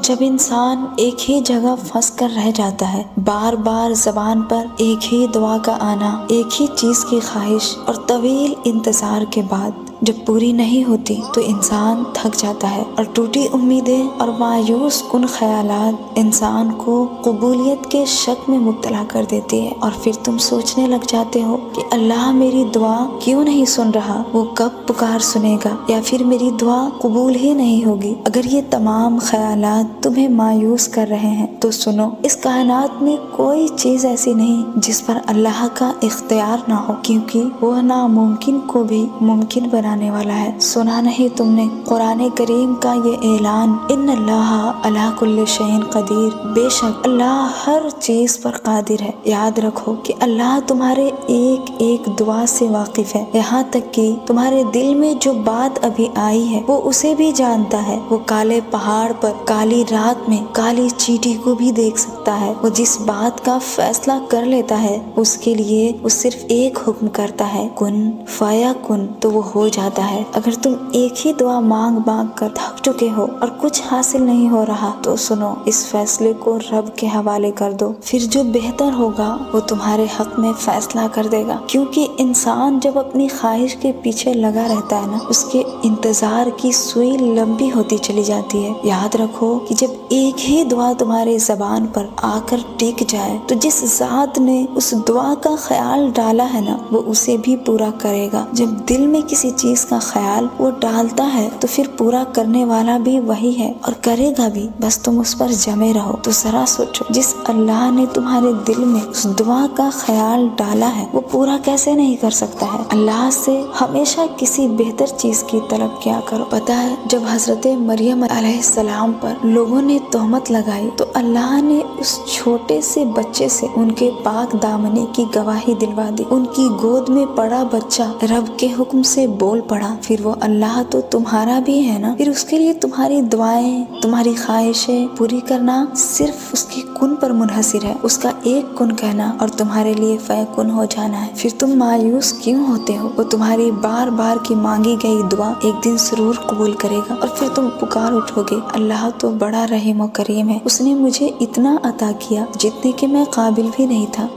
جب انسان ایک ہی جگہ پھنس کر رہ جاتا ہے، بار بار زبان پر ایک ہی دعا کا آنا، ایک ہی چیز کی خواہش اور طویل انتظار کے بعد جب پوری نہیں ہوتی تو انسان تھک جاتا ہے، اور ٹوٹی امیدیں اور مایوس کن خیالات انسان کو قبولیت کے شک میں مبتلا کر دیتی ہے، اور پھر تم سوچنے لگ جاتے ہو کہ اللہ میری دعا کیوں نہیں سن رہا، وہ کب پکار سنے گا، یا پھر میری دعا قبول ہی نہیں ہوگی۔ اگر یہ تمام خیالات تمہیں مایوس کر رہے ہیں تو سنو، اس کائنات میں کوئی چیز ایسی نہیں جس پر اللہ کا اختیار نہ ہو، کیونکہ وہ ناممکن کو بھی ممکن بنانے والا ہے۔ سنا نہیں تم نے قرآن کریم کا یہ اعلان، ان اللہ علی کل شیء قدیر، بے شک اللہ ہر چیز پر قادر ہے۔ یاد رکھو کہ اللہ تمہارے ایک ایک دعا سے واقف ہے، یہاں تک کہ تمہارے دل میں جو بات ابھی آئی ہے وہ اسے بھی جانتا ہے۔ وہ کالے پہاڑ پر کالی رات میں کالی چیٹی کو بھی دیکھ سکتا ہے۔ وہ جس بات کا فیصلہ کر لیتا ہے اس کے لیے وہ صرف ایک حکم کرتا ہے، کن فیکن، تو وہ ہو جاتا ہے۔ اگر تم ایک ہی دعا مانگ مانگ کر تھک چکے ہو اور کچھ حاصل نہیں ہو رہا تو سنو، اس فیصلے کو رب کے حوالے کر دو، پھر جو بہتر ہوگا وہ تمہارے حق میں فیصلہ کر دے گا۔ کیونکہ انسان جب اپنی خواہش کے پیچھے لگا رہتا ہے نا، اس کے انتظار کی سوئی لمبی ہوتی چلی جاتی ہے۔ یاد رکھو کہ جب ایک ہی دعا تمہارے زبان پر آ کر ٹک جائے تو جس ذات نے اس دعا کا خیال ڈالا ہے نا وہ اسے بھی پورا کرے گا۔ جب دل میں کسی چیز کا خیال وہ ڈالتا ہے تو پھر پورا کرنے والا بھی وہی ہے اور کرے گا بھی، بس تم اس پر جمے رہو۔ تو ذرا سوچو، جس اللہ نے تمہارے دل میں اس دعا کا خیال ڈالا ہے وہ پورا کیسے نہیں کر سکتا ہے۔ اللہ سے ہمیشہ کسی بہتر چیز کی طلب کیا کرو۔ پتہ ہے جب حضرت مریم علیہ السلام پر لوگوں نے تہمت لگائی تو اللہ نے اس چھوٹے سے بچے سے ان کے پاک دامنی کی گواہی دلوا دی۔ ان کی گود میں پڑا بچہ رب کے حکم سے بول پڑا، پھر وہ اللہ تو تمہارا بھی ہے نا، پھر اس کے لیے تمہاری دعائیں، تمہاری خواہشیں پوری کرنا صرف اس کی کن پر منحصر ہے۔ اس کا ایک کن کہنا اور تمہارے لیے فیکن ہو جانا ہے۔ پھر تم مایوس کیوں ہوتے ہو؟ وہ تمہاری بار بار کی مانگی گئی دعا ایک دن ضرور قبول کرے گا، اور پھر تم پکار اٹھو گے، اللہ تو بڑا رحیم و کریم ہے، اس نے مجھے اتنا عطا کیا جتنے کہ میں قابل بھی نہیں تھا۔